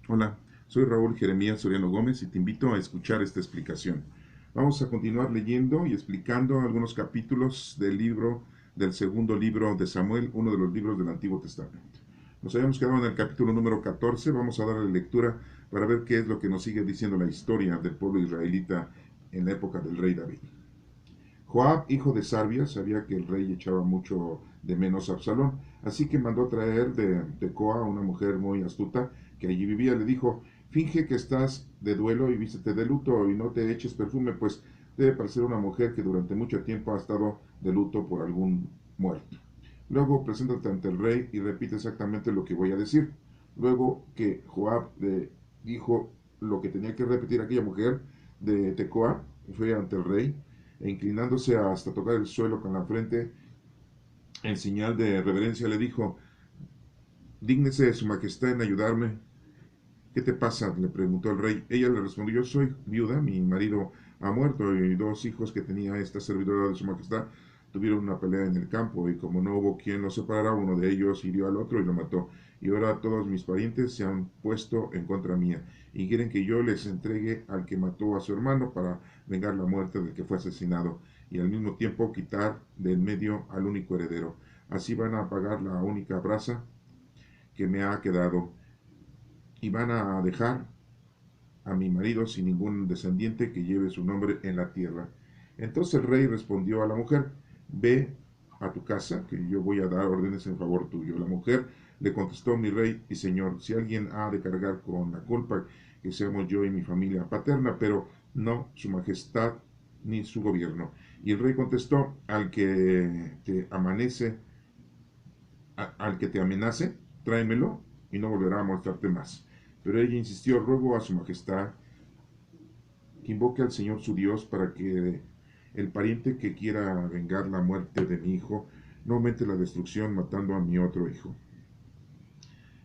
Hola, soy Raúl Jeremías Soriano Gómez y te invito a escuchar esta explicación. Vamos a continuar leyendo y explicando algunos capítulos del segundo libro de Samuel, uno de los libros del Antiguo Testamento. Nos habíamos quedado en el capítulo número 14, vamos a darle lectura para ver qué es lo que nos sigue diciendo la historia del pueblo israelita en la época del rey David. Joab, hijo de Sarvia, sabía que el rey echaba mucho de menos a Absalón, así que mandó traer de Tecoa a una mujer muy astuta que allí vivía. Le dijo: finge que estás de duelo y vístete de luto y no te eches perfume, pues debe parecer una mujer que durante mucho tiempo ha estado de luto por algún muerto. Luego preséntate ante el rey y repite exactamente lo que voy a decir. Luego que Joab le dijo lo que tenía que repetir aquella mujer de Tecoa, fue ante el rey e inclinándose hasta tocar el suelo con la frente en señal de reverencia le dijo: dígnese su majestad en ayudarme. ¿Qué te pasa?, le preguntó el rey. Ella le respondió: yo soy viuda, mi marido ha muerto y dos hijos que tenía esta servidora de su majestad tuvieron una pelea en el campo y como no hubo quien los separara, uno de ellos hirió al otro y lo mató. Y ahora todos mis parientes se han puesto en contra mía y quieren que yo les entregue al que mató a su hermano para vengar la muerte del que fue asesinado y al mismo tiempo quitar de en medio al único heredero. Así van a apagar la única brasa que me ha quedado y van a dejar a mi marido sin ningún descendiente que lleve su nombre en la tierra. Entonces el rey respondió a la mujer: ve a tu casa, que yo voy a dar órdenes en favor tuyo. La mujer le contestó: mi rey y señor, si alguien ha de cargar con la culpa, que seamos yo y mi familia paterna, pero no su majestad ni su gobierno. Y el rey contestó: al que te amenace, tráemelo y no volverá a mostrarte más. Pero ella insistió: ruego a su majestad que invoque al Señor su Dios para que el pariente que quiera vengar la muerte de mi hijo no aumente la destrucción matando a mi otro hijo.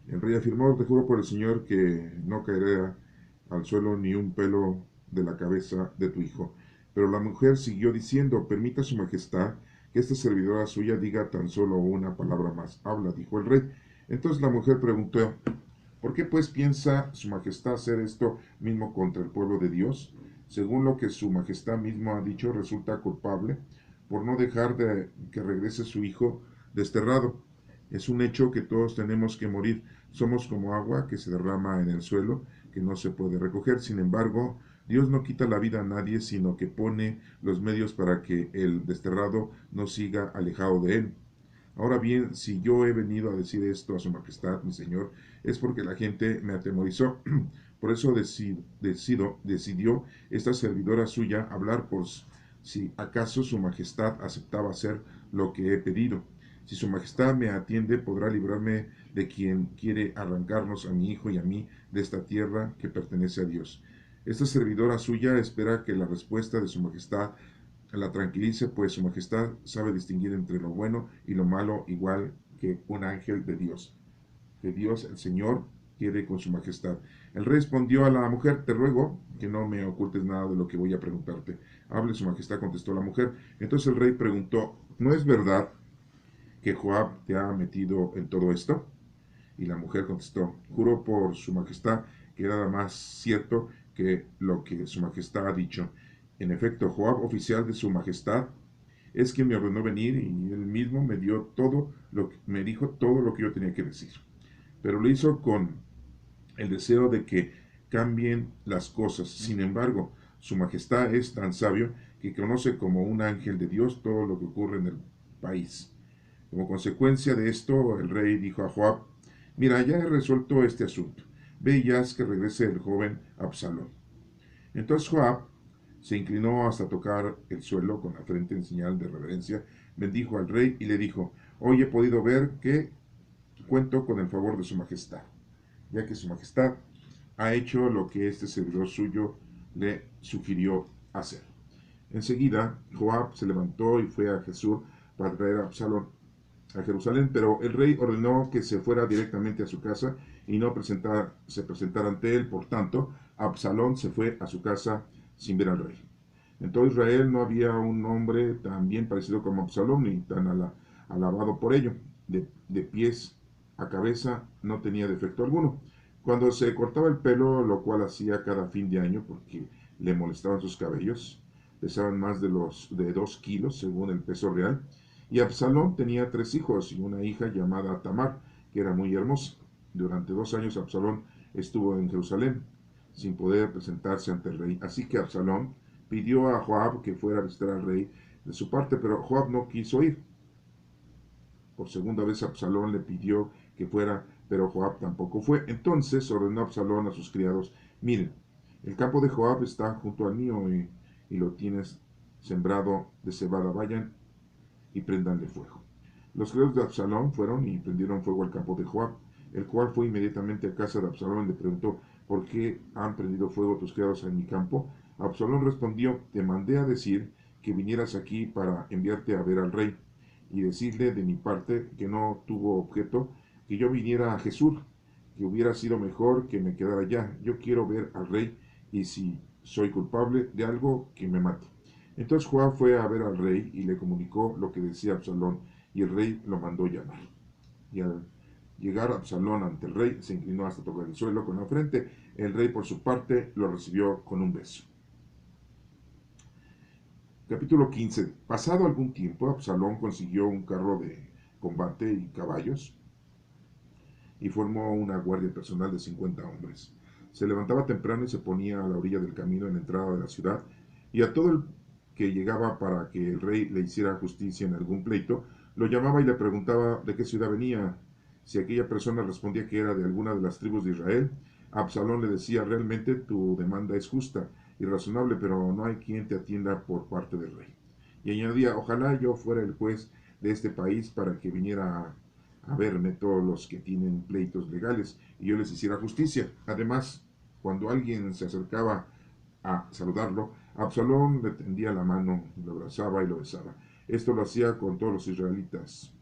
El rey afirmó: te juro por el Señor que no caerá al suelo ni un pelo de la cabeza de tu hijo. Pero la mujer siguió diciendo: permita su majestad que esta servidora suya diga tan solo una palabra más. Habla, dijo el rey. Entonces la mujer preguntó: ¿por qué pues piensa su majestad hacer esto mismo contra el pueblo de Dios? Según lo que su majestad mismo ha dicho, resulta culpable por no dejar de que regrese su hijo desterrado. Es un hecho que todos tenemos que morir. Somos como agua que se derrama en el suelo, que no se puede recoger. Sin embargo, Dios no quita la vida a nadie, sino que pone los medios para que el desterrado no siga alejado de él. Ahora bien, si yo he venido a decir esto a su majestad, mi señor, es porque la gente me atemorizó. Por eso decidió esta servidora suya hablar por si acaso su majestad aceptaba hacer lo que he pedido. Si su majestad me atiende, podrá librarme de quien quiere arrancarnos a mi hijo y a mí de esta tierra que pertenece a Dios. Esta servidora suya espera que la respuesta de su majestad la tranquilice, pues su majestad sabe distinguir entre lo bueno y lo malo igual que un ángel de Dios, que Dios el Señor quiere con su majestad. El rey respondió a la mujer: te ruego que no me ocultes nada de lo que voy a preguntarte. Hable su majestad, contestó la mujer. Entonces el rey preguntó: ¿no es verdad que Joab te ha metido en todo esto? Y la mujer contestó: juro por su majestad que nada más cierto que lo que su majestad ha dicho. En efecto, Joab, oficial de su majestad, es quien me ordenó venir y él mismo me dijo todo lo que yo tenía que decir. Pero lo hizo con el deseo de que cambien las cosas. Sin embargo, su majestad es tan sabio que conoce como un ángel de Dios todo lo que ocurre en el país. Como consecuencia de esto, el rey dijo a Joab: mira, ya he resuelto este asunto. Ve y haz que regrese el joven Absalón. Entonces Joab se inclinó hasta tocar el suelo con la frente en señal de reverencia, bendijo al rey y le dijo: hoy he podido ver que cuento con el favor de su majestad, ya que su majestad ha hecho lo que este servidor suyo le sugirió hacer. Enseguida Joab se levantó y fue a Jesús para traer a Absalón a Jerusalén, pero el rey ordenó que se fuera directamente a su casa y no se presentara ante él. Por tanto, Absalón se fue a su casa sin ver al rey. En todo Israel no había un hombre tan bien parecido como Absalón, ni tan alabado por ello. De pies a cabeza no tenía defecto alguno. Cuando se cortaba el pelo, lo cual hacía cada fin de año porque le molestaban sus cabellos, pesaban más de 2 kilos según el peso real, y Absalón tenía 3 hijos y una hija llamada Tamar, que era muy hermosa. Durante 2 años Absalón estuvo en Jerusalén, sin poder presentarse ante el rey. Así que Absalón pidió a Joab que fuera a visitar al rey de su parte, pero Joab no quiso ir. Por segunda vez Absalón le pidió que fuera, pero Joab tampoco fue. Entonces ordenó Absalón a sus criados: miren, el campo de Joab está junto al mío y lo tienes sembrado de cebada. Vayan y prendanle fuego. Los criados de Absalón fueron y prendieron fuego al campo de Joab, el cual fue inmediatamente a casa de Absalón y le preguntó: ¿por qué han prendido fuego tus criados en mi campo? Absalón respondió: te mandé a decir que vinieras aquí para enviarte a ver al rey y decirle de mi parte que no tuvo objeto que yo viniera a Jesús, que hubiera sido mejor que me quedara allá. Yo quiero ver al rey y si soy culpable de algo, que me mate. Entonces Joab fue a ver al rey y le comunicó lo que decía Absalón, y el rey lo mandó llamar. Y al llegar Absalón ante el rey, se inclinó hasta tocar el suelo con la frente. El rey, por su parte, lo recibió con un beso. Capítulo 15. Pasado algún tiempo, Absalón consiguió un carro de combate y caballos y formó una guardia personal de 50 hombres. Se levantaba temprano y se ponía a la orilla del camino en la entrada de la ciudad, y a todo el que llegaba para que el rey le hiciera justicia en algún pleito, lo llamaba y le preguntaba de qué ciudad venía. Si aquella persona respondía que era de alguna de las tribus de Israel, Absalón le decía: realmente tu demanda es justa y razonable, pero no hay quien te atienda por parte del rey. Y añadía: ojalá yo fuera el juez de este país para que viniera a verme todos los que tienen pleitos legales y yo les hiciera justicia. Además, cuando alguien se acercaba a saludarlo, Absalón le tendía la mano, lo abrazaba y lo besaba. Esto lo hacía con todos los israelitas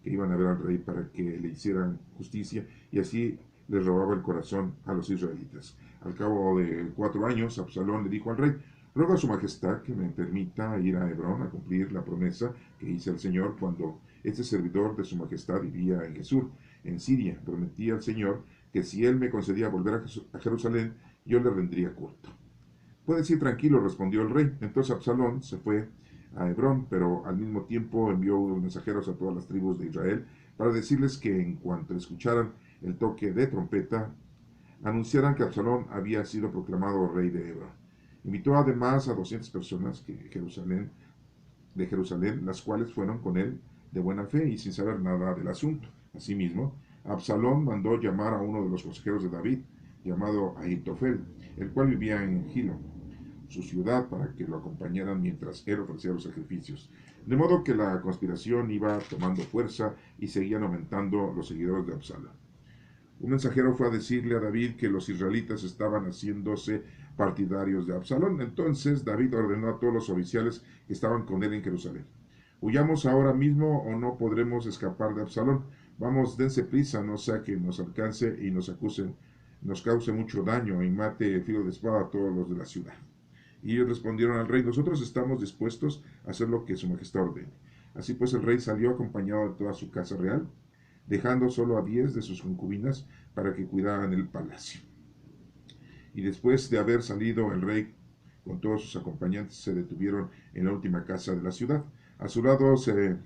que iban a ver al rey para que le hicieran justicia, y así les robaba el corazón a los israelitas. Al cabo de 4 años, Absalón le dijo al rey: ruego a su majestad que me permita ir a Hebrón a cumplir la promesa que hice al Señor cuando este servidor de su majestad vivía en Jesús, en Siria. Prometí al Señor que si él me concedía volver a Jerusalén, yo le rendría culto. Puedes ir tranquilo, respondió el rey. Entonces Absalón se fue a Hebrón, pero al mismo tiempo envió unos mensajeros a todas las tribus de Israel para decirles que en cuanto escucharan el toque de trompeta, anunciaran que Absalón había sido proclamado rey de Hebrón. Invitó además a 200 personas de Jerusalén, las cuales fueron con él de buena fe y sin saber nada del asunto. Asimismo, Absalón mandó llamar a uno de los consejeros de David, llamado Ahitofel, el cual vivía en Gilo, su ciudad, para que lo acompañaran mientras él ofrecía los sacrificios. De modo que la conspiración iba tomando fuerza y seguían aumentando los seguidores de Absalón. Un mensajero fue a decirle a David que los israelitas estaban haciéndose partidarios de Absalón. Entonces David ordenó a todos los oficiales que estaban con él en Jerusalén: huyamos ahora mismo o no podremos escapar de Absalón. Vamos, dense prisa, no sea que nos alcance y nos cause mucho daño y mate filo de espada a todos los de la ciudad. Y ellos respondieron al rey: nosotros estamos dispuestos a hacer lo que su majestad ordene. Así pues el rey salió acompañado de toda su casa real, dejando solo a 10 de sus concubinas para que cuidaran el palacio. Y después de haber salido el rey con todos sus acompañantes, se detuvieron en la última casa de la ciudad. A su lado se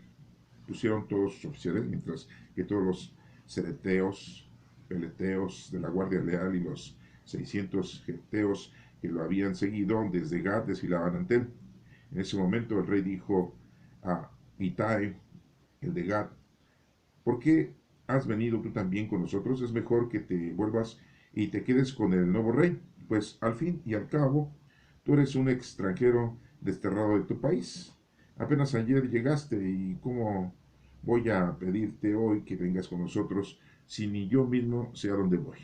pusieron todos sus oficiales, mientras que todos los cereteos, peleteos de la Guardia Leal y los 600 geteos que lo habían seguido desde Gad desfilaban ante él. En ese momento el rey dijo a Itai, el de Gad: ¿por qué has venido tú también con nosotros? Es mejor que te vuelvas y te quedes con el nuevo rey, pues al fin y al cabo tú eres un extranjero desterrado de tu país. Apenas ayer llegaste, y ¿cómo voy a pedirte hoy que vengas con nosotros si ni yo mismo sé a dónde voy?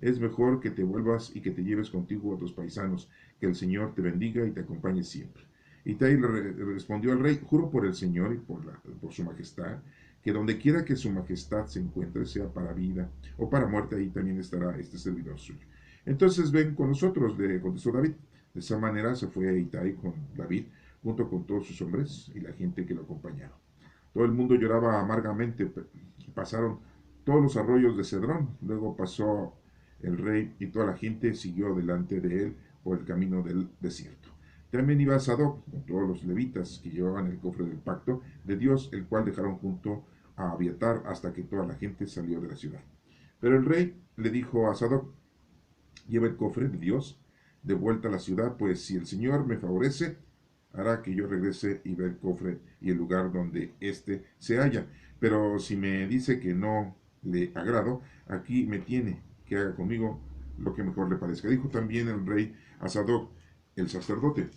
Es mejor que te vuelvas y que te lleves contigo a tus paisanos. Que el Señor te bendiga y te acompañe siempre. Y Tai le respondió al rey: juro por el Señor y por su majestad, que donde quiera que su majestad se encuentre, sea para vida o para muerte, ahí también estará este servidor suyo. Entonces ven con nosotros, le contestó David. De esa manera se fue Itai con David, junto con todos sus hombres y la gente que lo acompañaba. Todo el mundo lloraba amargamente. Pasaron todos los arroyos de Cedrón. Luego pasó el rey y toda la gente siguió delante de él por el camino del desierto. También iba Sadoc con todos los levitas que llevaban el cofre del pacto de Dios, el cual dejaron junto a Abiatar hasta que toda la gente salió de la ciudad. Pero el rey le dijo a Sadoc: lleva el cofre de Dios de vuelta a la ciudad, pues si el Señor me favorece, hará que yo regrese y vea el cofre y el lugar donde éste se halla. Pero si me dice que no le agrado, aquí me tiene, que haga conmigo lo que mejor le parezca. Dijo también el rey a Sadoc, el sacerdote: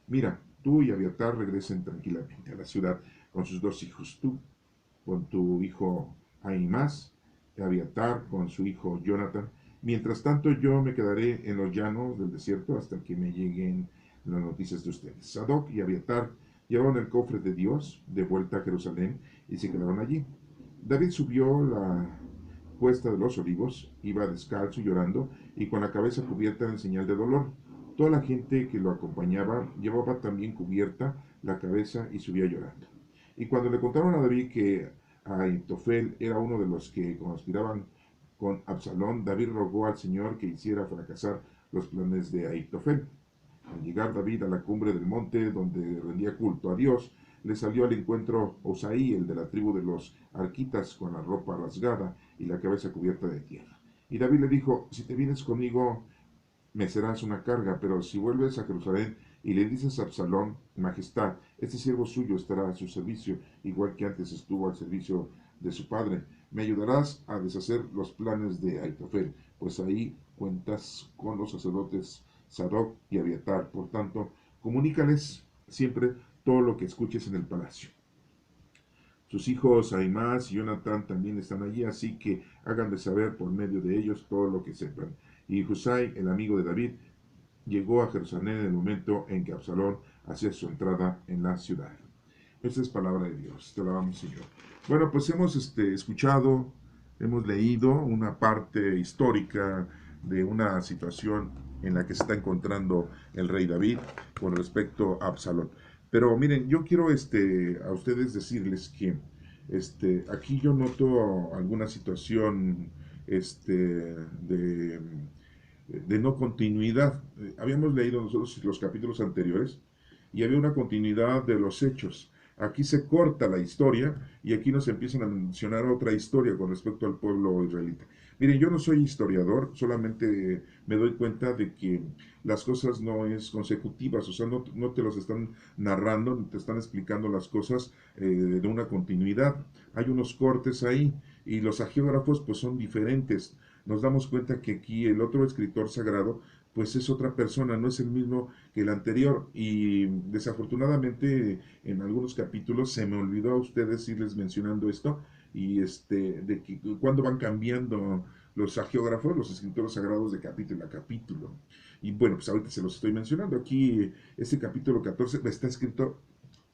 mira, tú y Abiatar regresen tranquilamente a la ciudad con sus dos hijos, tú con tu hijo Ahimás, Abiatar con su hijo Jonathan. Mientras tanto, yo me quedaré en los llanos del desierto hasta que me lleguen las noticias de ustedes. Sadoc y Abiatar llevaron el cofre de Dios de vuelta a Jerusalén y se quedaron allí. David subió la cuesta de los olivos, iba descalzo y llorando y con la cabeza cubierta en señal de dolor. Toda la gente que lo acompañaba llevaba también cubierta la cabeza y subía llorando. Y cuando le contaron a David que Ahitofel era uno de los que conspiraban con Absalón, David rogó al Señor que hiciera fracasar los planes de Ahitofel. Al llegar David a la cumbre del monte donde rendía culto a Dios, le salió al encuentro Osaí, el de la tribu de los arquitas, con la ropa rasgada y la cabeza cubierta de tierra. Y David le dijo: si te vienes conmigo, me serás una carga, pero si vuelves a Jerusalén y le dices a Absalón: Majestad, este siervo suyo estará a su servicio, igual que antes estuvo al servicio de su padre, me ayudarás a deshacer los planes de Aitofel, pues ahí cuentas con los sacerdotes Sadoc y Abiatar. Por tanto, comunícales siempre todo lo que escuches en el palacio. Sus hijos Ahimaaz y Jonathan también están allí, así que hagan de saber por medio de ellos todo lo que sepan. Y Husai, el amigo de David, llegó a Jerusalén en el momento en que Absalón hacía su entrada en la ciudad. Esta es palabra de Dios. Te alabamos, Señor. Bueno, pues hemos escuchado, hemos leído una parte histórica de una situación en la que se está encontrando el rey David con respecto a Absalón. Pero miren, yo quiero a ustedes decirles que aquí yo noto alguna situación de no continuidad. Habíamos leído nosotros los capítulos anteriores y había una continuidad de los hechos. Aquí se corta la historia y aquí nos empiezan a mencionar otra historia con respecto al pueblo israelita. Miren, yo no soy historiador, solamente me doy cuenta de que las cosas no es consecutivas, o sea, no te los están narrando, te están explicando las cosas de una continuidad. Hay unos cortes ahí y los agiógrafos pues son diferentes. Nos damos cuenta que aquí el otro escritor sagrado pues es otra persona, no es el mismo que el anterior. Y desafortunadamente en algunos capítulos se me olvidó a ustedes irles mencionando esto, y de que cuando van cambiando los agiógrafos, los escritores sagrados de capítulo a capítulo. Y bueno, pues ahorita se los estoy mencionando. Aquí este capítulo 14 está escrito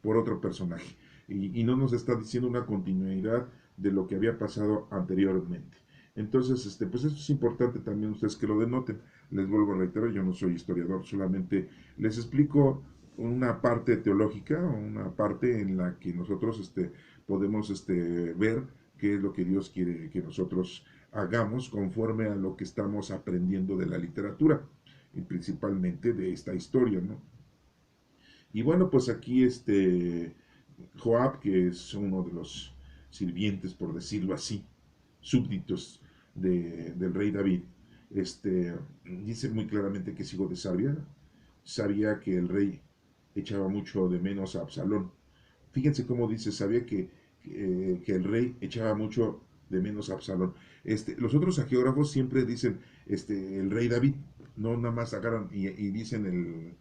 por otro personaje y no nos está diciendo una continuidad de lo que había pasado anteriormente. Entonces, pues esto es importante también ustedes que lo denoten. Les vuelvo a reiterar, yo no soy historiador, solamente les explico una parte teológica, una parte en la que nosotros podemos ver qué es lo que Dios quiere que nosotros hagamos conforme a lo que estamos aprendiendo de la literatura, y principalmente de esta historia, ¿no? Y bueno, pues aquí Joab, que es uno de los sirvientes, por decirlo así, súbditos del rey David, dice muy claramente que es hijo de Sabia. Sabía que el rey echaba mucho de menos a Absalón. Fíjense cómo dice, sabía que el rey echaba mucho de menos a Absalón. Los otros geógrafos siempre dicen el rey David, no nada más agarran y dicen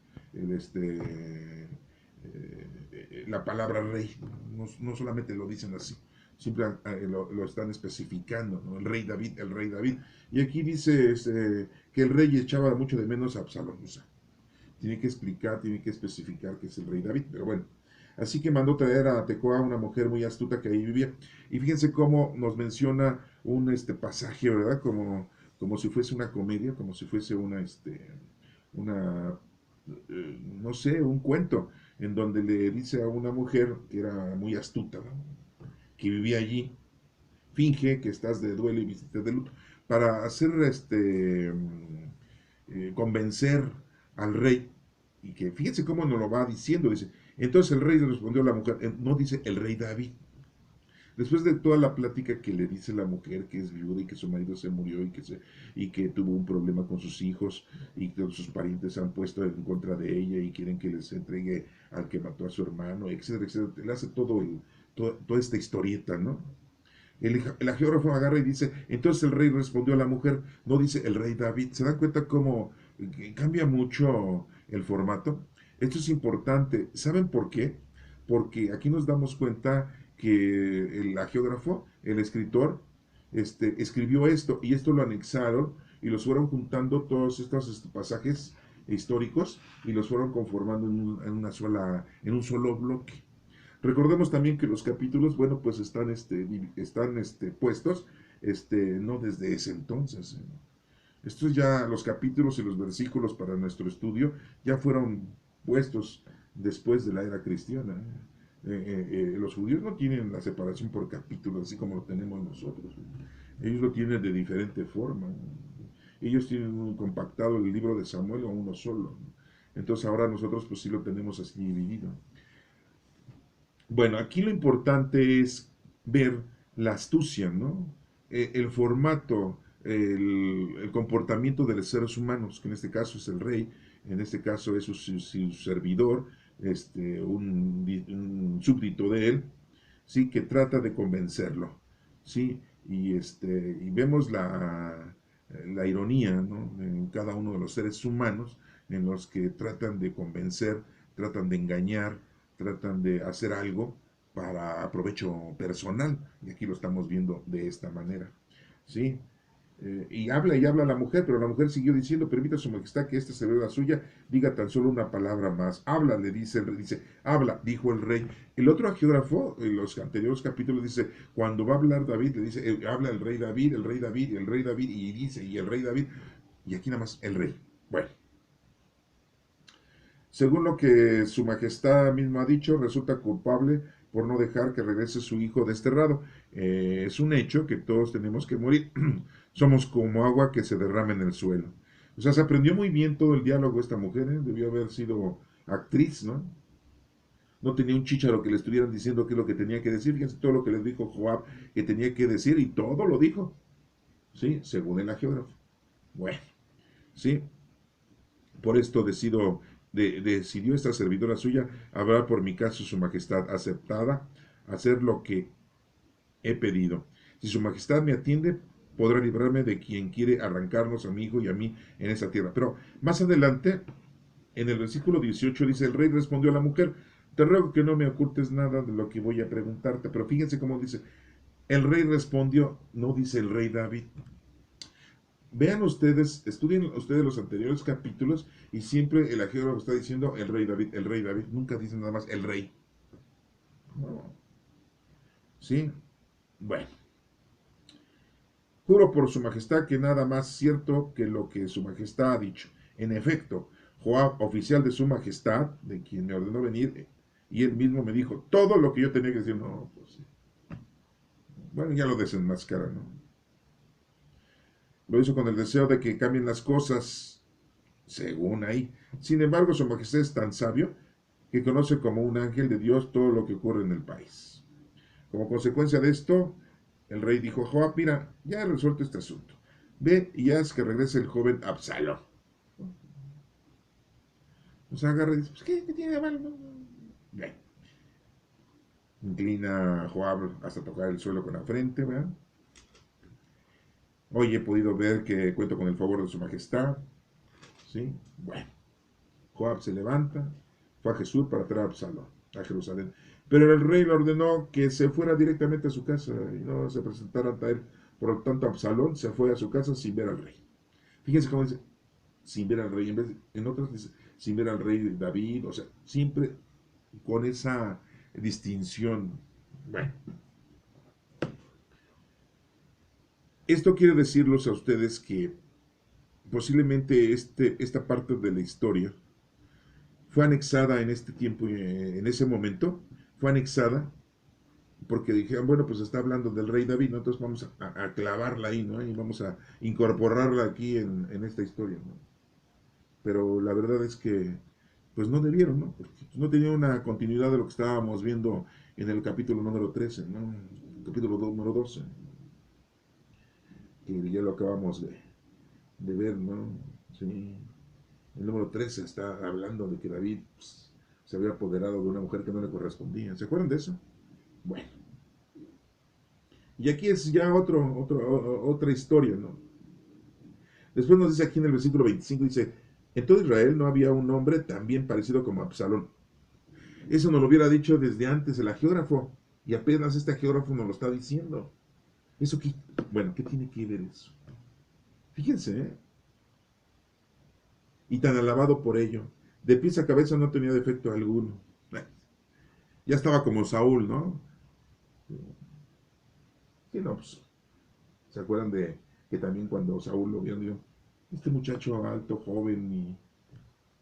la palabra rey, no solamente lo dicen así, siempre lo están especificando, ¿no? El rey David, el rey David. Y aquí dice que el rey echaba mucho de menos a Absalón. O sea, tiene que explicar, tiene que especificar que es el rey David, pero bueno. Así que mandó traer a Tecoa, una mujer muy astuta que ahí vivía. Y fíjense cómo nos menciona un pasaje, ¿verdad? Como si fuese una comedia, como si fuese una no sé, un cuento, en donde le dice a una mujer que era muy astuta, ¿no? Que vivía allí, finge que estás de duelo y visitas de luto, para hacer convencer al rey, y que fíjense cómo nos lo va diciendo, dice, entonces el rey le respondió a la mujer, no dice el rey David, después de toda la plática que le dice la mujer que es viuda y que su marido se murió y que tuvo un problema con sus hijos y que sus parientes se han puesto en contra de ella y quieren que les entregue al que mató a su hermano, etcétera, etcétera, le hace toda esta historieta, ¿no? El geógrafo agarra y dice, entonces el rey respondió a la mujer, no dice el rey David. ¿Se dan cuenta cómo cambia mucho el formato? Esto es importante. ¿Saben por qué? Porque aquí nos damos cuenta que el geógrafo, el escritor, escribió esto y esto lo anexaron y los fueron juntando todos estos pasajes históricos y los fueron conformando en un solo bloque. Recordemos también que los capítulos, bueno, pues están puestos, no desde ese entonces. Estos ya, los capítulos y los versículos para nuestro estudio ya fueron puestos después de la era cristiana. Los judíos no tienen la separación por capítulos, así como lo tenemos nosotros. Ellos lo tienen de diferente forma. Ellos tienen compactado el libro de Samuel a uno solo. Entonces ahora nosotros pues sí lo tenemos así dividido. Bueno, aquí lo importante es ver la astucia, ¿no? El formato, el comportamiento de los seres humanos, que en este caso es el rey, en este caso es su servidor, un súbdito de él, ¿sí? Que trata de convencerlo, ¿sí? Y vemos la ironía, ¿no? En cada uno de los seres humanos, en los que tratan de convencer, tratan de engañar, tratan de hacer algo para provecho personal, y aquí lo estamos viendo de esta manera, ¿sí? Y habla la mujer, pero la mujer siguió diciendo, permita su majestad que esta se vea la suya, diga tan solo una palabra más. Habla, le dice el rey, dice, habla, dijo el rey. El otro agiógrafo, en los anteriores capítulos, dice, cuando va a hablar David, le dice, habla el rey David, el rey David, el rey David, y dice, y el rey David, y aquí nada más el rey. Bueno, según lo que su majestad mismo ha dicho, resulta culpable por no dejar que regrese su hijo desterrado. Es un hecho que todos tenemos que morir. Somos como agua que se derrama en el suelo. O sea, se aprendió muy bien todo el diálogo esta mujer, ¿eh? Debió haber sido actriz, ¿no? No tenía un chícharo que le estuvieran diciendo qué es lo que tenía que decir. Fíjense todo lo que les dijo Joab que tenía que decir y todo lo dijo. ¿Sí? Según el geógrafo. Bueno, ¿sí? Por esto decidió esta servidora suya hablar por mi caso su majestad aceptada, hacer lo que he pedido. Si su majestad me atiende, podrá librarme de quien quiere arrancarnos a mi hijo y a mí en esa tierra. Pero más adelante, en el versículo 18 dice, el rey respondió a la mujer, te ruego que no me ocultes nada de lo que voy a preguntarte. Pero fíjense cómo dice, el rey respondió, no dice el rey David. Vean ustedes, estudien ustedes los anteriores capítulos y siempre el geógrafo está diciendo el rey David, nunca dicen nada más el rey. No. ¿Sí? Bueno, juro por su majestad que nada más cierto que lo que su majestad ha dicho. En efecto, Joab, oficial de su majestad, de quien me ordenó venir, y él mismo me dijo todo lo que yo tenía que decir. No, pues sí. Bueno, ya lo desenmascara, ¿no? Lo hizo con el deseo de que cambien las cosas, según ahí. Sin embargo, su majestad es tan sabio que conoce como un ángel de Dios todo lo que ocurre en el país. Como consecuencia de esto, el rey dijo a Joab, mira, ya he resuelto este asunto. Ve y haz que regrese el joven Absalón. O sea, agarra y dice, pues, ¿qué tiene de malo? Bien. Inclina a Joab hasta tocar el suelo con la frente, ¿verdad? Hoy he podido ver que cuento con el favor de su majestad. ¿Sí? Bueno. Joab se levanta, fue a Jesús para traer a Absalón a Jerusalén. Pero el rey le ordenó que se fuera directamente a su casa y no se presentara ante él. Por lo tanto, Absalón se fue a su casa sin ver al rey. Fíjense cómo dice, sin ver al rey. En otras dice, sin ver al rey David. O sea, siempre con esa distinción. Bueno, esto quiere decirles a ustedes que posiblemente esta parte de la historia fue anexada en este tiempo, en ese momento, fue anexada porque dijeron, bueno, pues está hablando del rey David, ¿no? Entonces vamos a clavarla ahí, ¿no? Y vamos a incorporarla aquí en esta historia, ¿no? Pero la verdad es que, pues no debieron, ¿no? Porque no tenía una continuidad de lo que estábamos viendo en el capítulo número 13, ¿no? Capítulo número 12, que ya lo acabamos de ver, ¿no? Sí. El número 13 está hablando de que David pues, se había apoderado de una mujer que no le correspondía. ¿Se acuerdan de eso? Bueno, y aquí es ya otra historia, ¿no? Después nos dice aquí en el versículo 25, dice, en todo Israel no había un hombre tan bien parecido como Absalón. Eso nos lo hubiera dicho desde antes el geógrafo, y apenas este geógrafo nos lo está diciendo. ¿Eso qué? Bueno, ¿qué tiene que ver eso? Fíjense, ¿eh? Y tan alabado por ello. De pies a cabeza no tenía defecto alguno. Ya estaba como Saúl, ¿no? Sí, no, pues, ¿se acuerdan de que también cuando Saúl lo vio, dijo, este muchacho alto, joven y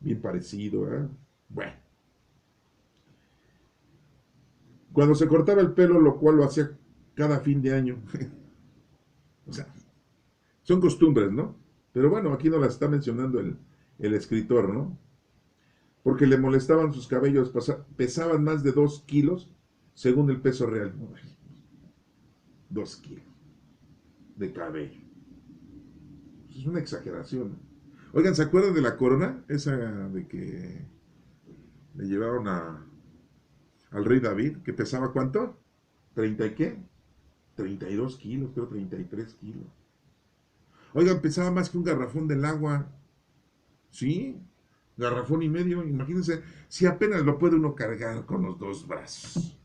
bien parecido, ¿eh? Bueno, cuando se cortaba el pelo, lo cual lo hacía cada fin de año. O sea, son costumbres, ¿no? Pero bueno, aquí no las está mencionando el escritor, ¿no? Porque le molestaban sus cabellos, pesaban más de 2 kilos según el peso real. ¿No? 2 kilos de cabello. Es una exageración. Oigan, ¿se acuerdan de la corona? Esa de que le llevaron al rey David, que pesaba ¿cuánto? ¿30 y qué? 32 kilos, creo 33 kilos. Oigan, pesaba más que un garrafón del agua. ¿Sí? Garrafón y medio, imagínense, si apenas lo puede uno cargar con los dos brazos.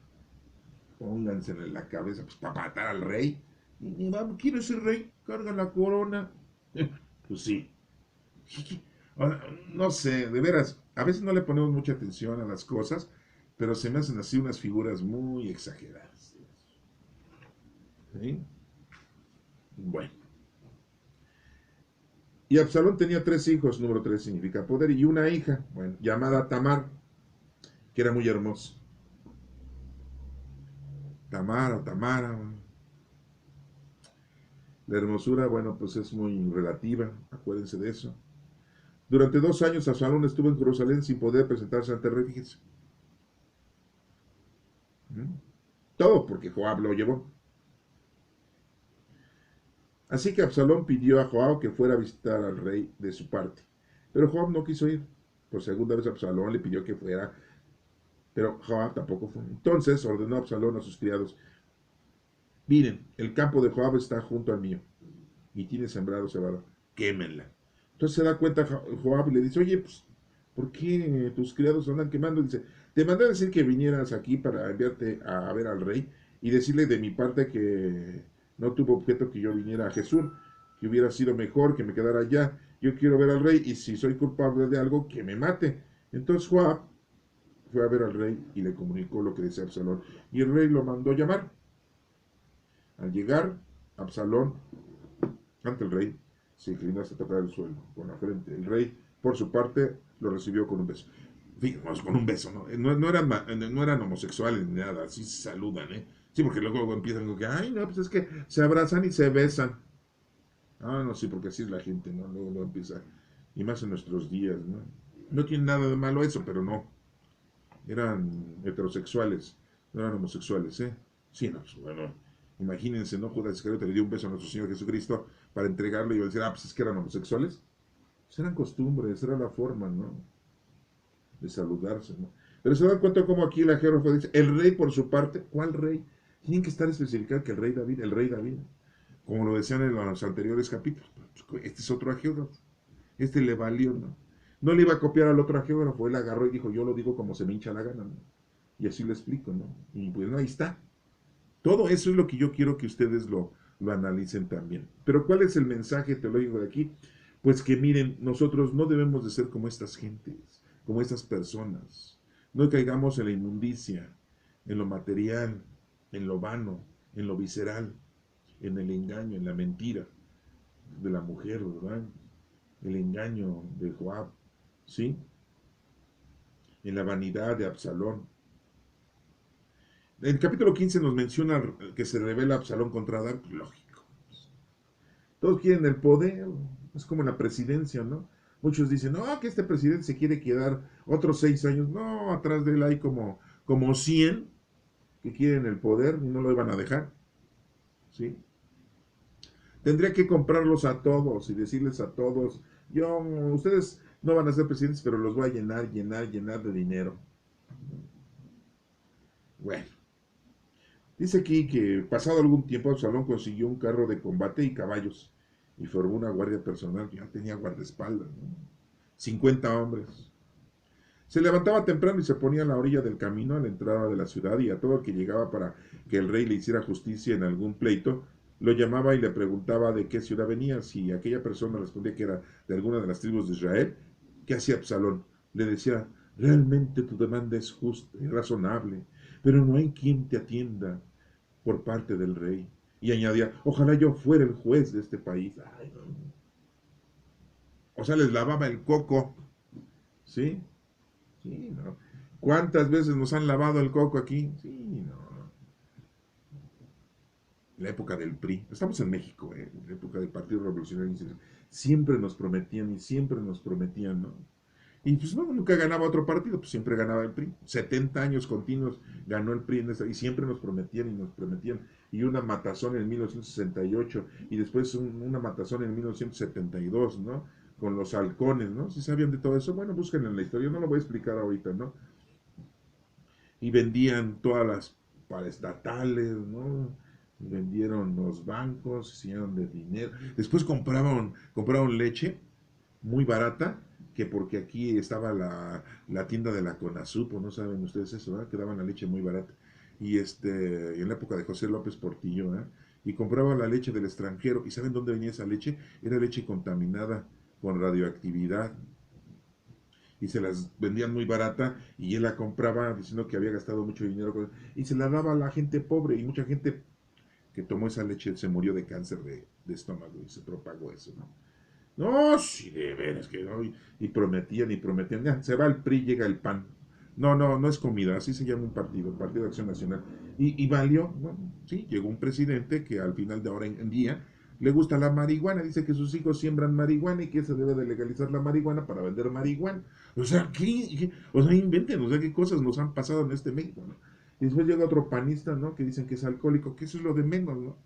Pónganse en la cabeza, pues para matar al rey. Y vamos, ¿quién es el rey? Carga la corona. Pues sí. No sé, de veras, a veces no le ponemos mucha atención a las cosas, pero se me hacen así unas figuras muy exageradas. ¿Sí? Bueno. Y Absalón tenía 3 hijos, número 3 significa poder, y una hija, bueno, llamada Tamar, que era muy hermosa. Tamara, Tamara. La hermosura, bueno, pues es muy relativa, acuérdense de eso. Durante 2 años Absalón estuvo en Jerusalén sin poder presentarse ante el rey, fíjense. ¿Mm? Todo porque Joab lo llevó. Así que Absalón pidió a Joab que fuera a visitar al rey de su parte. Pero Joab no quiso ir. Por segunda vez Absalón le pidió que fuera, pero Joab tampoco fue. Entonces ordenó Absalón a sus criados, miren, el campo de Joab está junto al mío y tiene sembrado cebada, quémenla. Entonces se da cuenta Joab y le dice, oye, pues, ¿por qué tus criados andan quemando? Dice, te mandé a decir que vinieras aquí para enviarte a ver al rey y decirle de mi parte que no tuvo objeto que yo viniera a Jesús, que hubiera sido mejor que me quedara allá. Yo quiero ver al rey y si soy culpable de algo, que me mate. Entonces Joab fue a ver al rey y le comunicó lo que decía Absalón. Y el rey lo mandó llamar. Al llegar, Absalón ante el rey se inclinó hasta tocar el suelo con la frente. El rey, por su parte, lo recibió con un beso. Fíjense, con un beso, ¿no? No eran homosexuales ni nada, así se saludan, ¿eh? Sí, porque luego empiezan con que, ay, no, pues es que se abrazan y se besan. Ah, no, sí, porque así es la gente, ¿no? Luego empieza, y más en nuestros días, ¿no? No tiene nada de malo eso, pero no. Eran heterosexuales, no eran homosexuales, ¿eh? Sí, no, pues, bueno, imagínense, ¿no? Judas Iscariote le dio un beso a nuestro Señor Jesucristo para entregarlo y iba a decir, ah, pues es que eran homosexuales. Pues eran costumbres, era la forma, ¿no? De saludarse, ¿no? Pero se dan cuenta como aquí la jerofa dice, el rey por su parte, ¿cuál rey? Tienen que estar especificado que el rey David, como lo decían en los anteriores capítulos. Este es otro geógrafo, este le valió, ¿no? No le iba a copiar al otro geógrafo, él agarró y dijo, yo lo digo como se me hincha la gana, ¿no? Y así lo explico, ¿no? Y pues no, ahí está. Todo eso es lo que yo quiero que ustedes lo analicen también. Pero ¿cuál es el mensaje teológico de aquí? Pues que miren, nosotros no debemos de ser como estas gentes, como estas personas. No caigamos en la inmundicia, en lo material, en lo vano, en lo visceral, en el engaño, en la mentira de la mujer, ¿verdad? El engaño de Joab, ¿sí? En la vanidad de Absalón. En el capítulo 15 nos menciona que se revela Absalón contra David, lógico. Todos quieren el poder, es como la presidencia, ¿no? Muchos dicen, no, que este presidente se quiere quedar otros 6 años. No, atrás de él hay como 100 que quieren el poder y no lo iban a dejar, ¿sí? Tendría que comprarlos a todos y decirles a todos, ustedes no van a ser presidentes, pero los voy a llenar, llenar, llenar de dinero. Bueno, dice aquí que pasado algún tiempo Absalón consiguió un carro de combate y caballos y formó una guardia personal que ya tenía guardaespaldas, ¿no? 50 hombres. Se levantaba temprano y se ponía a la orilla del camino a la entrada de la ciudad y a todo el que llegaba para que el rey le hiciera justicia en algún pleito, lo llamaba y le preguntaba de qué ciudad venía. Si aquella persona respondía que era de alguna de las tribus de Israel, ¿qué hacía Absalón? Le decía, realmente tu demanda es justa y razonable, pero no hay quien te atienda por parte del rey. Y añadía, ojalá yo fuera el juez de este país. Ay, no. O sea, les lavaba el coco, ¿sí? Sí, no. ¿Cuántas veces nos han lavado el coco aquí? Sí, no. La época del PRI. Estamos en México, la época del Partido Revolucionario Institucional. Siempre nos prometían y siempre nos prometían, ¿no? Y pues no, nunca ganaba otro partido, pues siempre ganaba el PRI. 70 años continuos ganó el PRI y siempre nos prometían y nos prometían. Y una matazón en 1968 y después una matazón en 1972, ¿no? Con los halcones, ¿no? Si sabían de todo eso, bueno, busquen en la historia, no lo voy a explicar ahorita, ¿no? Y vendían todas las paraestatales, ¿no? Vendieron los bancos, hicieron de dinero. Después compraron leche muy barata, que porque aquí estaba la tienda de la Conasup, o no saben ustedes eso, ¿verdad? Que daban la leche muy barata. Y en la época de José López Portillo, ¿verdad? Y compraba la leche del extranjero. ¿Y saben dónde venía esa leche? Era leche contaminada con radioactividad y se las vendían muy barata y él la compraba diciendo que había gastado mucho dinero y se la daba a la gente pobre y mucha gente que tomó esa leche se murió de cáncer de estómago y se propagó eso, ¿no? No, sí, de veras que no. Y prometían y prometían. Ya, se va el PRI, llega el PAN. No, no, no es comida, así se llama un partido, el Partido de Acción Nacional. Y valió, bueno, sí, llegó un presidente que al final de ahora en día le gusta la marihuana, dice que sus hijos siembran marihuana y que se debe de legalizar la marihuana para vender marihuana. O sea, O sea, inventen, o sea, qué cosas nos han pasado en este México, ¿no? Y después llega otro panista, ¿no? Que dicen que es alcohólico, que eso es lo de menos, ¿no?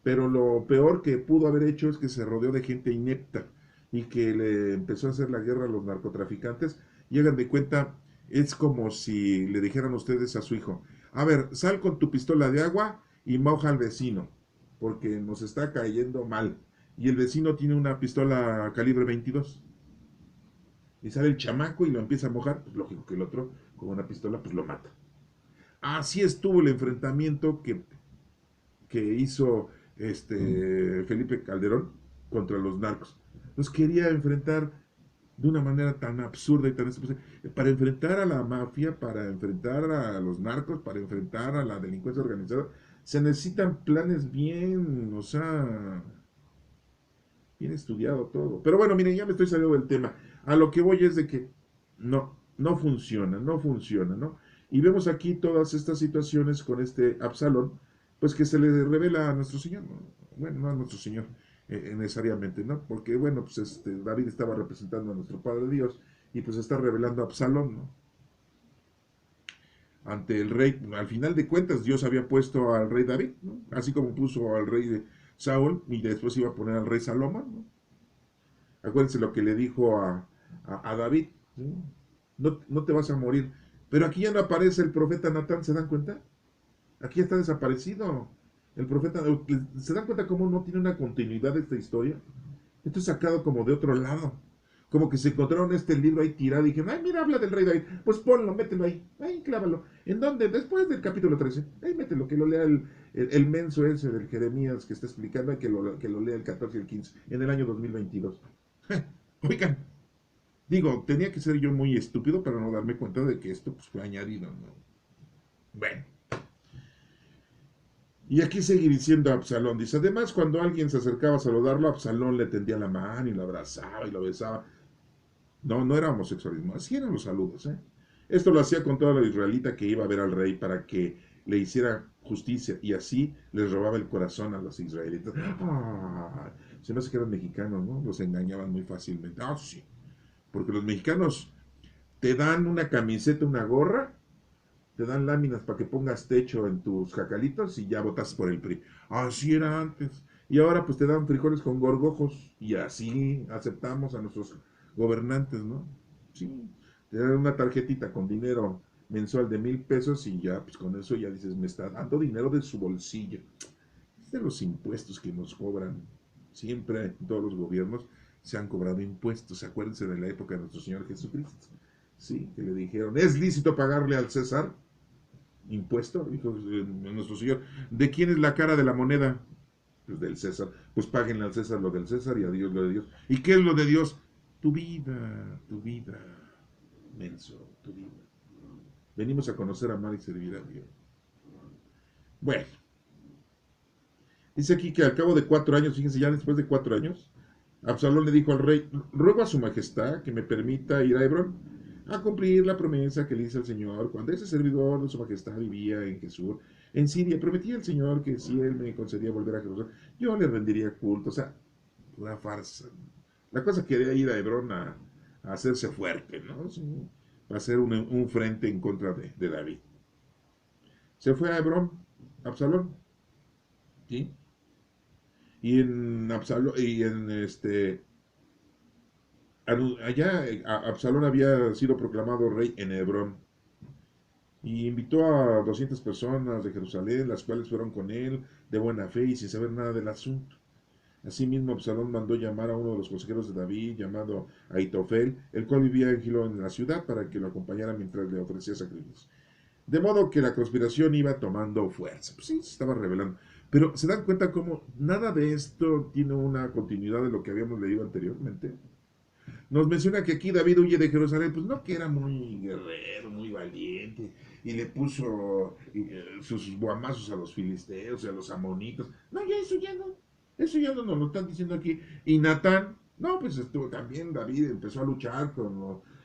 Pero lo peor que pudo haber hecho es que se rodeó de gente inepta y que le empezó a hacer la guerra a los narcotraficantes. Llegan de cuenta, es como si le dijeran ustedes a su hijo, a ver, sal con tu pistola de agua y moja al vecino, porque nos está cayendo mal. Y el vecino tiene una pistola calibre 22. Y sale el chamaco y lo empieza a mojar, pues lógico que el otro con una pistola pues lo mata. Así estuvo el enfrentamiento que hizo Felipe Calderón contra los narcos. Los quería enfrentar de una manera tan absurda y tan estúpida. Para enfrentar a la mafia, para enfrentar a los narcos, para enfrentar a la delincuencia organizada, se necesitan planes bien, o sea, bien estudiado todo. Pero bueno, miren, ya me estoy saliendo del tema. A lo que voy es de que no funciona, no funciona, ¿no? Y vemos aquí todas estas situaciones con este Absalón, pues que se le revela a nuestro Señor, ¿no? Bueno, no a nuestro Señor necesariamente, ¿no? Porque, bueno, pues David estaba representando a nuestro Padre Dios y pues está revelando a Absalón, ¿no? Ante el rey, al final de cuentas, Dios había puesto al rey David, ¿no? Así como puso al rey de Saúl y después iba a poner al rey Salomón, ¿no? Acuérdense lo que le dijo a David, ¿sí? No, no te vas a morir. Pero aquí ya no aparece el profeta Natán, ¿se dan cuenta? Aquí está desaparecido. El profeta, ¿se dan cuenta cómo no tiene una continuidad esta historia? Esto es sacado como de otro lado. Como que se encontraron este libro ahí tirado y dijeron, ay, mira, habla del rey David. Pues ponlo, mételo ahí. Ahí, clávalo. ¿En dónde? Después del capítulo 13. Ahí mételo, que lo lea el menso ese del Jeremías que está explicando, que lo lea el 14 y el 15, en el año 2022. Oigan, digo, tenía que ser yo muy estúpido para no darme cuenta de que esto pues, fue añadido, ¿no? Bueno. Y aquí sigue diciendo Absalón, dice, además cuando alguien se acercaba a saludarlo, Absalón le tendía la mano y lo abrazaba y lo besaba. No, no era homosexualismo, así eran los saludos, ¿eh? Esto lo hacía con toda la israelita que iba a ver al rey para que le hiciera justicia y así les robaba el corazón a los israelitas. Ah, se me hace que eran mexicanos, ¿no? Los engañaban muy fácilmente. Ah, sí, porque los mexicanos te dan una camiseta, una gorra, te dan láminas para que pongas techo en tus jacalitos y ya votas por el PRI. Así era antes. Y ahora pues te dan frijoles con gorgojos y así aceptamos a nuestros gobernantes, ¿no? Sí, te dan una tarjetita con dinero mensual de 1,000 pesos y ya pues con eso ya dices, me está dando dinero de su bolsillo. Es de los impuestos que nos cobran. Siempre en todos los gobiernos se han cobrado impuestos. Acuérdense de la época de nuestro Señor Jesucristo. Sí, que le dijeron, ¿es lícito pagarle al César impuesto? Dijo nuestro Señor, ¿de quién es la cara de la moneda? Pues del César. Pues páguenle al César lo del César y a Dios lo de Dios. ¿Y qué es lo de Dios? Tu vida, menso, tu vida. Venimos a conocer, amar y servir a Dios. Bueno, dice aquí que al cabo de 4 años, fíjense, ya después de 4 años, Absalón le dijo al rey, ruego a su majestad que me permita ir a Hebrón a cumplir la promesa que le hice al Señor cuando ese servidor de su majestad vivía en Jesús, en Siria. Prometí al Señor que si él me concedía volver a Jerusalén, yo le rendiría culto. O sea, una farsa. La cosa quería ir a Hebrón a hacerse fuerte, ¿no? Sí, a hacer un frente en contra de David. Se fue a Hebrón, Absalón, ¿sí? Y en Absalón, y en allá Absalón había sido proclamado rey en Hebrón y invitó a 200 personas de Jerusalén, las cuales fueron con él de buena fe y sin saber nada del asunto. Asimismo, Absalón mandó llamar a uno de los consejeros de David, llamado Aitofel, el cual vivía en Gilo en la ciudad, para que lo acompañara mientras le ofrecía sacrificios. De modo que la conspiración iba tomando fuerza. Pues sí, se estaba revelando. Pero se dan cuenta cómo nada de esto tiene una continuidad de lo que habíamos leído anteriormente. Nos menciona que aquí David huye de Jerusalén, pues no que era muy guerrero, muy valiente, y le puso sus guamazos a los filisteos y a los amonitas. No, ya eso ya no nos lo están diciendo aquí. Y Natán, no, pues estuvo también David, empezó a luchar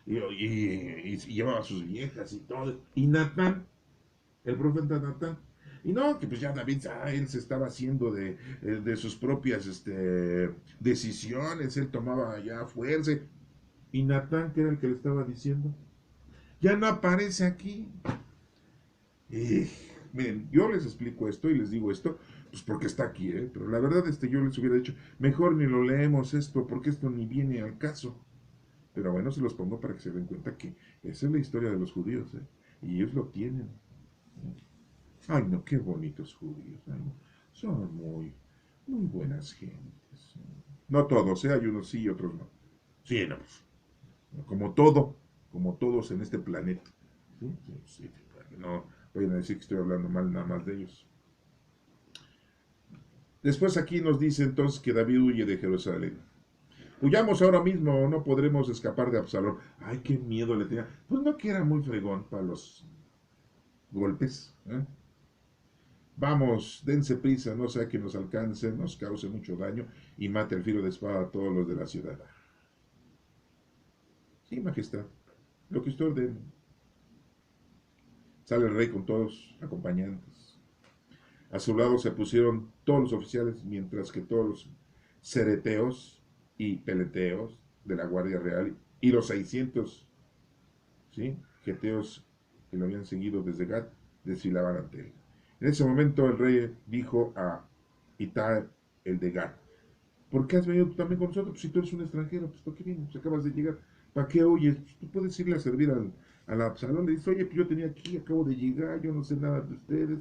y llevaba a sus viejas y todo. Y Natán, el profeta Natán. Y no, que pues ya David, él se estaba haciendo de sus propias decisiones, él tomaba ya fuerza. Y Natán, que era el que le estaba diciendo, ya no aparece aquí. Y, miren, yo les explico esto y les digo esto, pues porque está aquí, ¿eh? Pero la verdad, yo les hubiera dicho, mejor ni lo leemos esto, porque esto ni viene al caso. Pero bueno, se los pongo para que se den cuenta que esa es la historia de los judíos, ¿eh? Y ellos lo tienen. Ay, no, qué bonitos judíos. Ay, no. Son muy buenas gentes. No todos, ¿eh? Hay unos sí y otros no. Sí, no, pues, como todo, como todos en este planeta. ¿Sí? Sí, sí, para que no vayan a decir que estoy hablando mal nada más de ellos. Después aquí nos dice entonces que David huye de Jerusalén. Huyamos ahora mismo o no podremos escapar de Absalón. Ay, qué miedo le tenía. Pues no que era muy fregón para los golpes. ¿Eh? Vamos, dense prisa, no sea que nos alcance, nos cause mucho daño y mate al filo de espada a todos los de la ciudad. Sí, majestad, lo que usted ordene. Sale el rey con todos acompañantes. A su lado se pusieron todos los oficiales, mientras que todos los cereteos y peleteos de la Guardia Real y los 600, ¿sí?, geteos que lo habían seguido desde Gat desfilaban ante él. En ese momento el rey dijo a Itai, el de Gat, ¿por qué has venido tú también con nosotros? Pues si tú eres un extranjero, pues ¿por qué vienes? Pues acabas de llegar. ¿Para qué oyes? Pues tú puedes irle a servir al Absalón. Le dices, oye, pues yo tenía aquí, acabo de llegar, yo no sé nada de ustedes,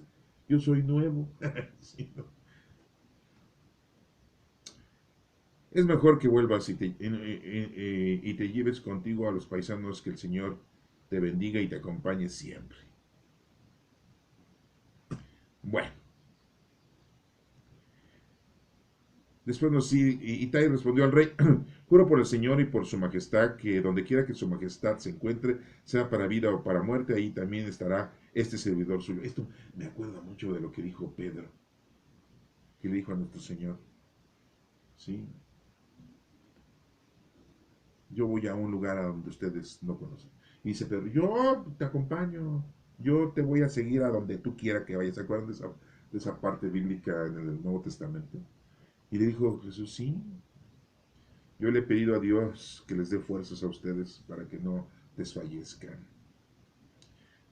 yo soy nuevo. Sí, no. Es mejor que vuelvas y te lleves contigo a los paisanos, que el Señor te bendiga y te acompañe siempre. Bueno, después Itai respondió al rey, juro por el Señor y por su majestad que donde quiera que su majestad se encuentre, sea para vida o para muerte, ahí también estará este servidor suyo. Esto me acuerda mucho de lo que dijo Pedro, que le dijo a nuestro Señor, ¿sí? Yo voy a un lugar a donde ustedes no conocen. Y dice Pedro, yo te acompaño. yo te voy a seguir a donde tú quieras que vayas. ¿Se acuerdan de esa parte bíblica en el Nuevo Testamento? Y le dijo Jesús, sí, yo le he pedido a Dios que les dé fuerzas a ustedes para que no desfallezcan.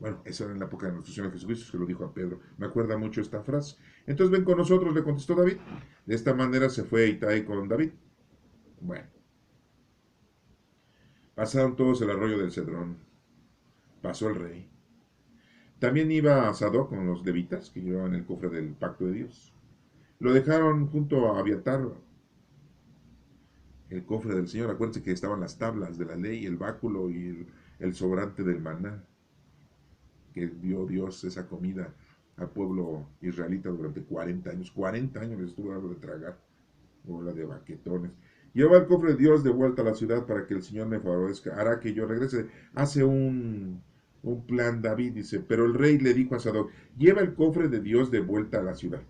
Bueno, eso era en la época de nuestro Señor Jesucristo, que lo dijo a Pedro. Me acuerda mucho esta frase. Entonces ven con nosotros, le contestó David. De esta manera se fue a Itai con David. Bueno, pasaron todos el arroyo del Cedrón. Pasó el rey. También iba a Sadoc con los levitas que llevaban el cofre del pacto de Dios. Lo dejaron junto a Abiatar, el cofre del Señor. Acuérdense que estaban las tablas de la ley, el báculo y el sobrante del maná, que dio Dios esa comida al pueblo israelita durante 40 años. 40 años les estuvo dando de tragar, bola de baquetones. Lleva el cofre de Dios de vuelta a la ciudad para que el Señor me favorezca. Hará que yo regrese. Hace un plan David, dice. Pero el rey le dijo a Sadoc, lleva el cofre de Dios de vuelta a la ciudad.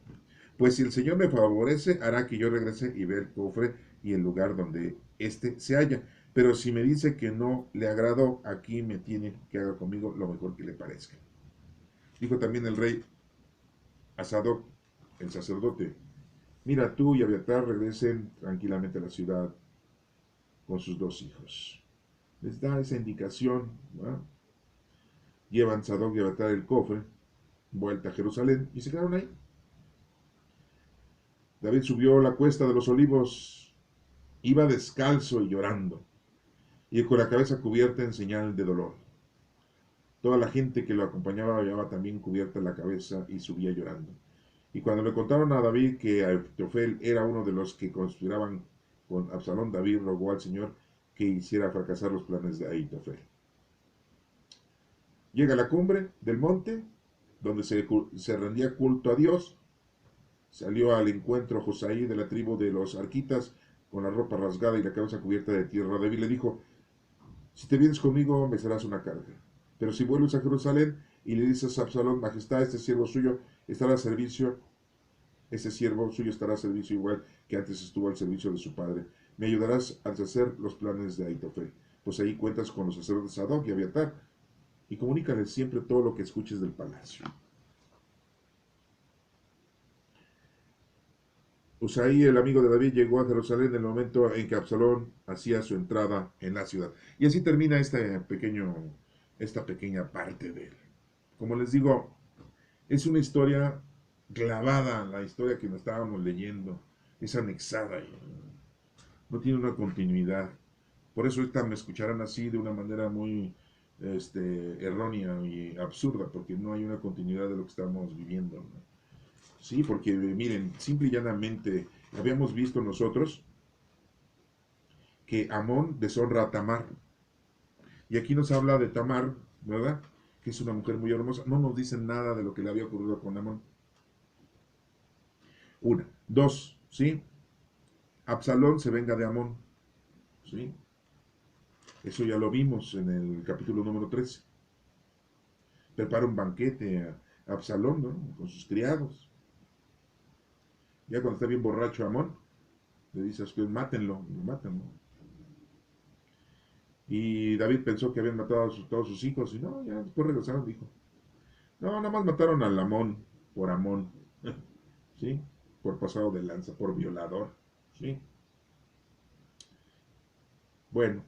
Pues si el Señor me favorece, hará que yo regrese y vea el cofre y el lugar donde éste se halla. Pero si me dice que no le agradó, aquí me tiene que haga conmigo lo mejor que le parezca. Dijo también el rey a Sadoc, el sacerdote, mira, tú y Abiatar regresen tranquilamente a la ciudad con sus dos hijos. Les da esa indicación, ¿no? Llevan Sadoc y Abiatar el cofre, vuelta a Jerusalén, y se quedaron ahí. David subió la cuesta de los olivos, iba descalzo y llorando, y con la cabeza cubierta en señal de dolor. Toda la gente que lo acompañaba llevaba también cubierta la cabeza y subía llorando. Y cuando le contaron a David que Ahitofel era uno de los que conspiraban con Absalón, David rogó al Señor que hiciera fracasar los planes de Ahitofel. Llega a la cumbre del monte, donde se rendía culto a Dios. Salió al encuentro Josaí de la tribu de los arquitas, con la ropa rasgada y la cabeza cubierta de tierra. David le dijo, si te vienes conmigo me serás una carga. Pero si vuelves a Jerusalén y le dices a Absalón, majestad, este siervo suyo estará a servicio, este siervo suyo estará a servicio igual que antes estuvo al servicio de su padre. Me ayudarás a deshacer los planes de Ahitofel. Pues ahí cuentas con los sacerdotes Sadoc y Abiatar, y comunícales siempre todo lo que escuches del palacio. Usaí, el amigo de David, llegó a Jerusalén en el momento en que Absalón hacía su entrada en la ciudad. Y así termina esta pequeña parte de él. Como les digo, es una historia clavada, la historia que nos estábamos leyendo, es anexada y no tiene una continuidad. Por eso esta me escucharán así de una manera muy errónea y absurda, porque no hay una continuidad de lo que estamos viviendo, ¿no? Sí, porque miren, simple y llanamente habíamos visto nosotros que Amón deshonra a Tamar. Y aquí nos habla de Tamar, ¿verdad? Que es una mujer muy hermosa. No nos dicen nada de lo que le había ocurrido con Amón. Una. Dos, ¿sí? Absalón se venga de Amón, ¿sí? Eso ya lo vimos en el capítulo número 13. Prepara un banquete a Absalón, ¿no? Con sus criados. Ya cuando está bien borracho Amón, le dice a sus criados, mátenlo, mátenlo. Y David pensó que habían matado a todos sus hijos, y no, ya después regresaron, dijo, no, nada más mataron al Amón, por Amón, ¿sí? Por pasado de lanza, por violador, ¿sí? Bueno,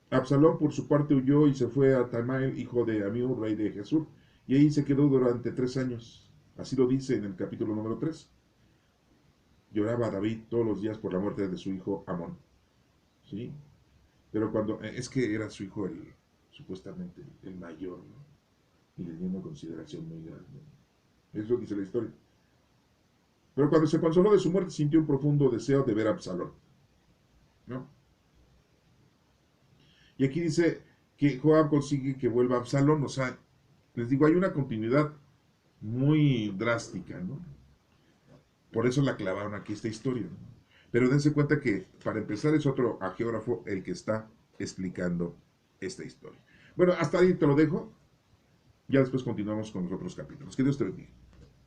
Absalón por su parte huyó y se fue a Talmai, hijo de Amiú, rey de Jesús, y ahí se quedó durante 3 años. Así lo dice en el capítulo número 3. Lloraba David todos los días por la muerte de su hijo Amón, ¿sí? Pero cuando, es que era su hijo supuestamente el mayor, ¿no? Y le dio una consideración muy grande. Es lo que dice la historia. Pero cuando se consoló de su muerte, sintió un profundo deseo de ver a Absalón, ¿no? Y aquí dice que Joab consigue que vuelva a Absalón. O sea, les digo, hay una continuidad muy drástica, ¿no? Por eso la clavaron aquí esta historia, ¿no? Pero dense cuenta que, para empezar, es otro geógrafo el que está explicando esta historia. Bueno, hasta ahí te lo dejo. Ya después continuamos con los otros capítulos. Que Dios te bendiga.